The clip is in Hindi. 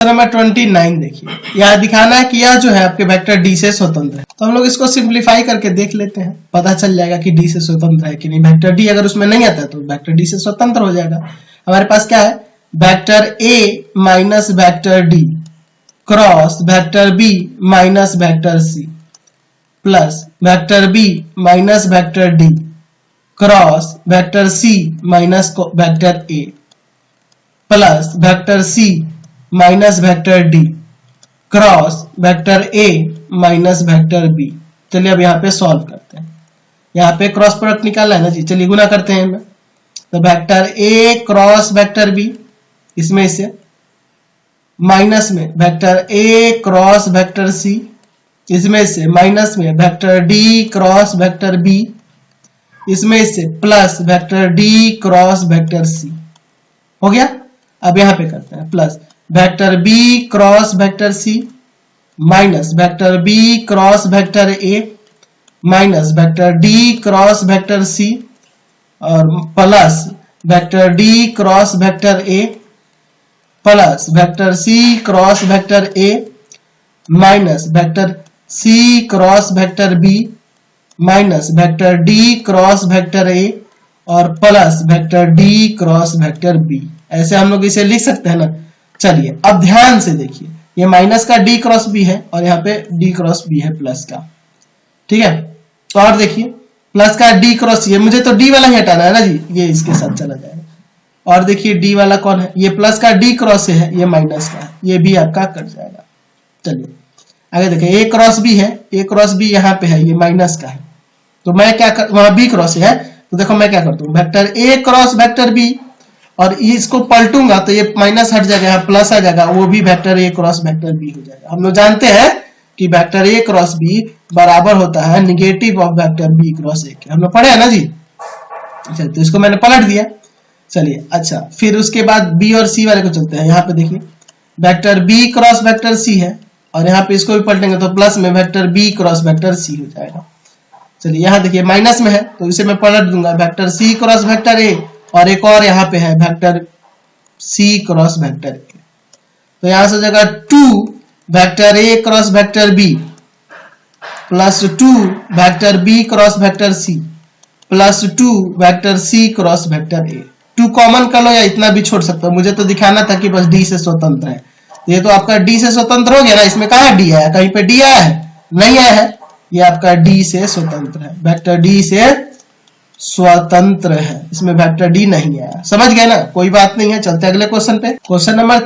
नंबर 29 देखिए, यहाँ दिखाना है कि यह जो है आपके वेक्टर डी से स्वतंत्र है। तो हम लोग इसको सिंप्लीफाई करके देख लेते हैं, पता चल जाएगा कि डी से स्वतंत्र है कि नहीं। वेक्टर डी अगर उसमें नहीं आता है तो वेक्टर डी से स्वतंत्र हो जाएगा। हमारे पास क्या है, वेक्टर ए minus vector D cross vector B minus vector C plus vector B minus vector D cross vector सी माइनस वेक्टर ए प्लस वेक्टर सी minus vector D cross vector ए माइनस वेक्टर बी। चलिए अब यहाँ पे सॉल्व करते हैं। यहाँ पे क्रॉस प्रोडक्ट निकालना है ना जी, चलिए गुना करते हैं इनमें। तो वेक्टर ए क्रॉस वेक्टर बी, इसमें से माइनस में वेक्टर ए क्रॉस वेक्टर सी, इसमें से माइनस में vector D cross vector b, इसमें से plus vector D cross vector सी। हो गया। अब यहाँ पे करते हैं plus vector B cross vector सी minus vector B cross vector ए minus vector D cross vector c और plus vector D cross vector ए प्लस वेक्टर सी क्रॉस वेक्टर ए माइनस वेक्टर सी cross vector B minus vector D cross vector ए और plus vector D cross vector b. ऐसे हम लोग इसे लिख सकते हैं ना। चलिए अब ध्यान से देखिए, ये माइनस का डी क्रॉस बी है और यहाँ पे डी क्रॉस बी है प्लस का, ठीक है। तो और देखिए प्लस का डी क्रॉस, ये मुझे तो डी वाला ही हटाना है ना जी, ये इसके साथ चला जाएगा। और देखिए डी वाला कौन है, ये प्लस का डी क्रॉस है, ये माइनस का है, ये भी आपका कट जाएगा। चलिए आगे देखिए, ए क्रॉस बी है, ए क्रॉस बी यहाँ पे है, ये माइनस का है। तो मैं क्या कर, वहां बी क्रॉस है तो देखो मैं क्या करता हूँ, वेक्टर ए क्रॉस वेक्टर बी और इसको पलटूंगा तो ये माइनस हट जाएगा, यहाँ प्लस आ जाएगा, वो भी वेक्टर ए क्रॉस वेक्टर बी हो जाएगा। हम लोग जानते हैं कि वेक्टर ए क्रॉस बी बराबर होता है negative of vector B cross A के, हम लोग पढ़े हैं ना जी। अच्छा तो इसको मैंने पलट दिया। चलिए अच्छा, फिर उसके बाद बी और सी वाले को चलते हैं। यहाँ पे देखिए vector B cross vector C है और यहाँ पे इसको भी पलटेंगे तो प्लस में वेक्टर बी क्रॉस वेक्टर सी हो जाएगा। चलिए यहाँ देखिए माइनस में है तो इसे मैं पलट दूंगा, वेक्टर सी क्रॉस वेक्टर ए और एक और यहाँ पे है vector C cross vector A. तो यहां से जगह 2 vector A cross vector B plus 2 vector B cross vector C plus 2 vector C cross vector A. 2 common कर लो या इतना भी छोड़ सकते हो, मुझे तो दिखाना था कि बस डी से स्वतंत्र है। ये तो आपका डी से स्वतंत्र हो गया ना। इसमें कहाँ डी आया, कहीं पे डी आया है? नहीं आया है। ये आपका डी से स्वतंत्र है, वेक्टर डी से स्वतंत्र है, इसमें वेक्टर डी नहीं आया। समझ गए ना, कोई बात नहीं है। चलते अगले क्वेश्चन पे। Question number